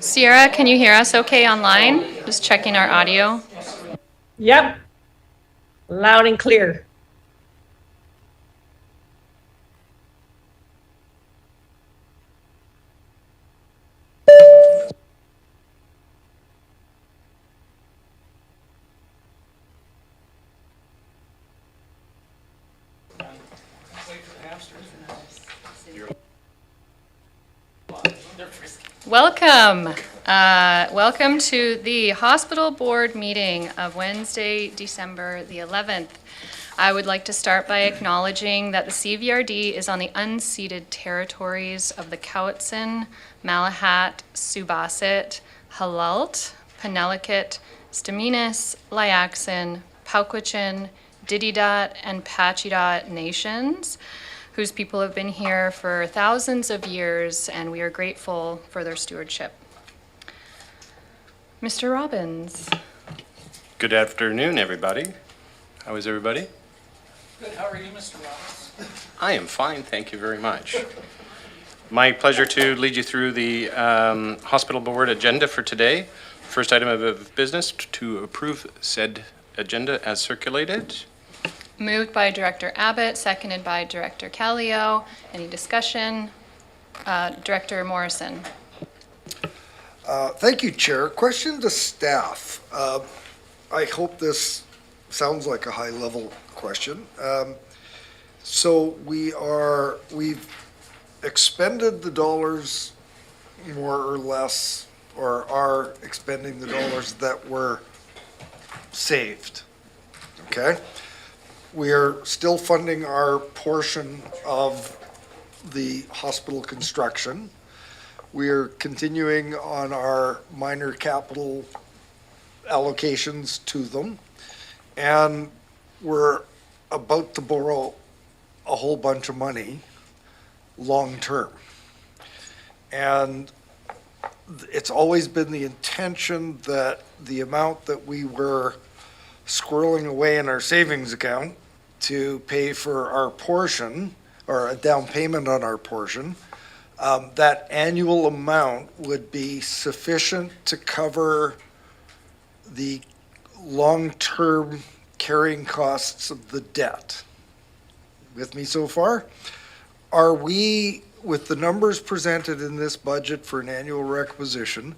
Sierra, can you hear us okay online? Just checking our audio. Yep. Loud and clear. Welcome. Welcome to the hospital board meeting of Wednesday, December the 11th. I would like to start by acknowledging that the CVRD is on the unceded territories of the Cowichan, Malahat, Subasset, Halalt, Penelakut, Staminis, Liaxin, Pauquichin, Dididat, and Pachidat nations, whose people have been here for thousands of years, and we are grateful for their stewardship. Mr. Robbins. Good afternoon, everybody. How is everybody? Good. How are you, Mr. Robbins? I am fine, thank you very much. My pleasure to lead you through the hospital board agenda for today. First item of business to approve said agenda as circulated. Moved by Director Abbott, seconded by Director Callio. Any discussion? Director Morrison. Thank you, Chair. Question to staff. I hope this sounds like a high-level question. So we've expended the dollars more or less, or are expending the dollars that were saved, okay? We are still funding our portion of the hospital construction. We are continuing on our minor capital allocations to them. And we're about to borrow a whole bunch of money long-term. And it's always been the intention that the amount that we were squirreling away in our savings account to pay for our portion, or a down payment on our portion, that annual amount would be sufficient to cover the long-term carrying costs of the debt. With me so far? Are we, with the numbers presented in this budget for an annual requisition,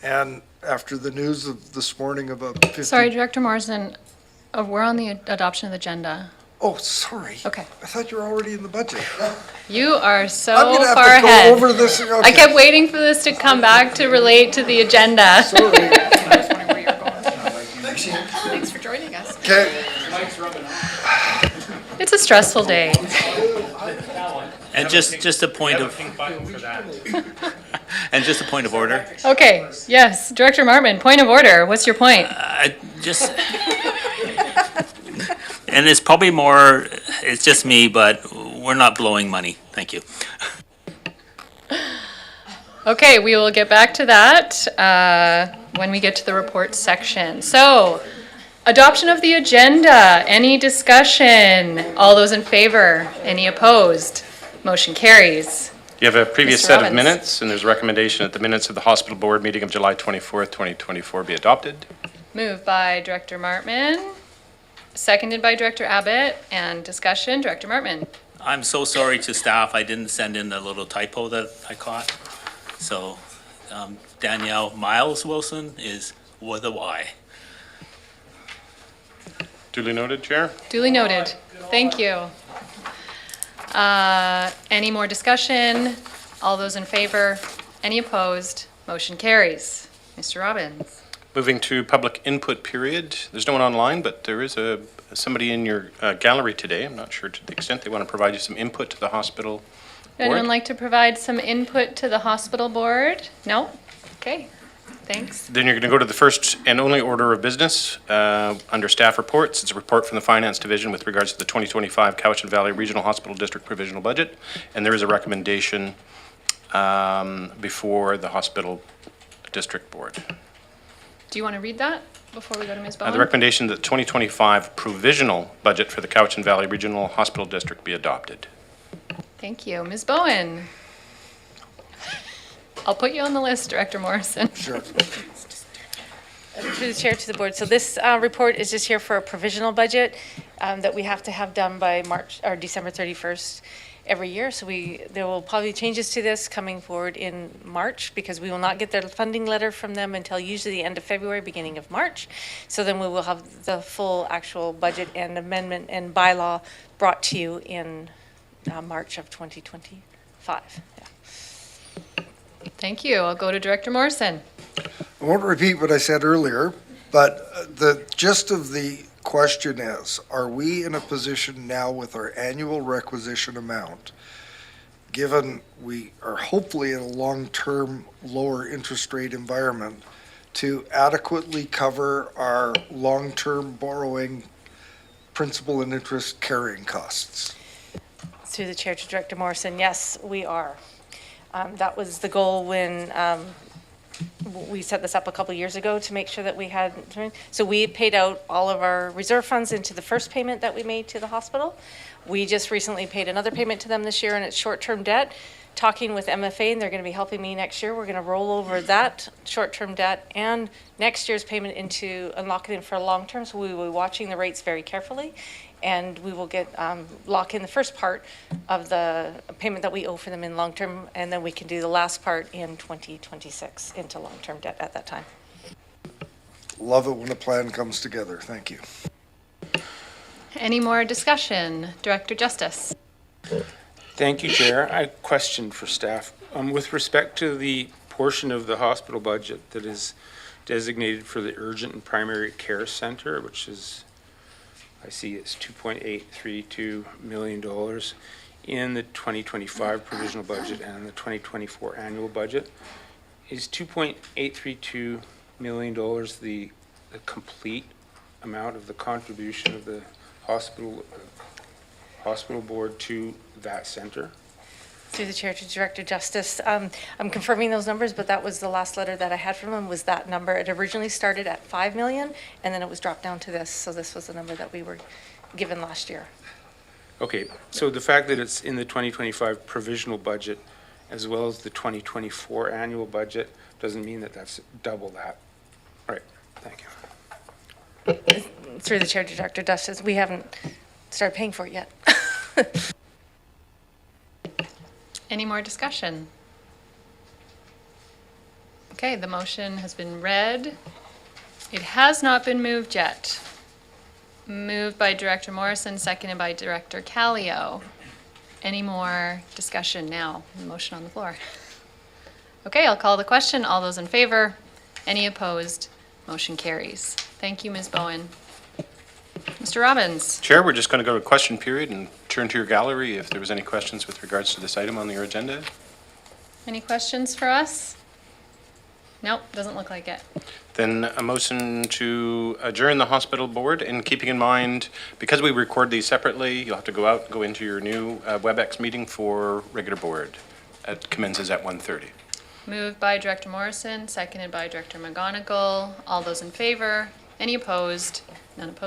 and after the news of this morning of a 50... Sorry, Director Morrison, we're on the adoption of the agenda. Oh, sorry. Okay. I thought you were already in the budget. You are so I'm gonna have far to go ahead. over this. Okay. I kept waiting for this to come back to relate to the agenda. Sorry. Thanks for joining us. Okay. It's a stressful day. And just a point of and just a point of order. Okay, yes, Director Martman, point of order. What's your point? Just and it's probably more. It's just me, but we're not blowing money. Thank you. Okay, we will get back to that when we get to the reports section. So, adoption of the agenda. Any discussion? All those in favor? Any opposed? Motion carries. You have a previous Mr. set Robbins. of minutes, and there's a recommendation that the minutes of the hospital board meeting of July 24th, 2024 be adopted. Moved by Director Martman, seconded by Director Abbott, and discussion, Director Martman. I'm so sorry to staff. I didn't send in the little typo that I caught. So Danielle Miles Wilson is with a Y. Duly noted, Chair. Duly noted. Thank you. Any more discussion? All those in favor? Any opposed? Motion carries. Mr. Robbins. Moving to public input period. There's no one online, but there is somebody in your gallery today. I'm not sure to the extent they want to provide you some input to the hospital Would anyone board. like to provide some input to the hospital board? No? Okay, thanks. Then you're going to go to the first and only order of business under staff reports. It's a report from the Finance Division with regards to the 2025 Cowichan Valley Regional Hospital District Provisional Budget. And there is a recommendation before the Hospital District Board. Do you want to read that before we go to Ms. Bowen? The recommendation that the 2025 provisional budget for the Cowichan Valley Regional Hospital District be adopted. Thank you. Ms. Bowen. I'll put you on the list, Director Morrison. Sure. Through the chair to the board. So this report is just here for a provisional budget that we have to have done by March or December 31st every year. So there will probably changes to this coming forward in March because we will not get their funding letter from them until usually the end of February, beginning of March. So then we will have the full actual budget and amendment and bylaw brought to you in March of 2025. Yeah. Thank you. I'll go to Director Morrison. I won't repeat what I said earlier, but the gist of the question is, are we in a position now with our annual requisition amount, given we are hopefully in a long-term lower interest rate environment, to adequately cover our long-term borrowing principal and interest carrying costs? Through the chair to Director Morrison, yes, we are. That was the goal when we set this up a couple of years ago to make sure that we had, so we paid out all of our reserve funds into the first payment that we made to the hospital. We just recently paid another payment to them this year, and it's short-term debt. Talking with MFA, and they're going to be helping me next year. We're going to roll over that short-term debt and next year's payment into and lock it in for long-term. So we will be watching the rates very carefully, and we will get lock in the first part of the payment that we owe for them in long-term, and then we can do the last part in 2026 into long-term debt at that time. Love it when a plan comes together. Thank you. Any more discussion? Director Justice. Thank you, Chair. I have a question for staff. With respect to the portion of the hospital budget that is designated for the Urgent and Primary Care Center, which is, I see it's $2.832 million in the 2025 provisional budget and the 2024 annual budget. Is $2.832 million the complete amount of the contribution of the hospital board to that center? Through the chair to Director Justice, I'm confirming those numbers, but that was the last letter that I had from them was that number. It originally started at 5 million, and then it was dropped down to this. So this was the number that we were given last year. Okay, so the fact that it's in the 2025 provisional budget as well as the 2024 annual budget doesn't mean that that's double that. All right, thank you. Through the chair to Director Justice, we haven't started paying for it yet. Any more discussion? Okay, the motion has been read. It has not been moved yet. Moved by Director Morrison, seconded by Director Callio. Any more discussion now? The motion on the floor. Okay, I'll call the question. All those in favor? Any opposed? Motion carries. Thank you, Ms. Bowen. Mr. Robbins. Chair, we're just going to go to question period and turn to your gallery if there was any questions with regards to this item on your agenda. Any questions for us? Nope, doesn't look like it. Then a motion to adjourn the hospital board, and keeping in mind, because we record these separately, you'll have to go out and go into your new WebEx meeting for regular board. It commences at 1:30. Moved by Director Morrison, seconded by Director McGonigal. All those in favor? Any opposed? None opposed.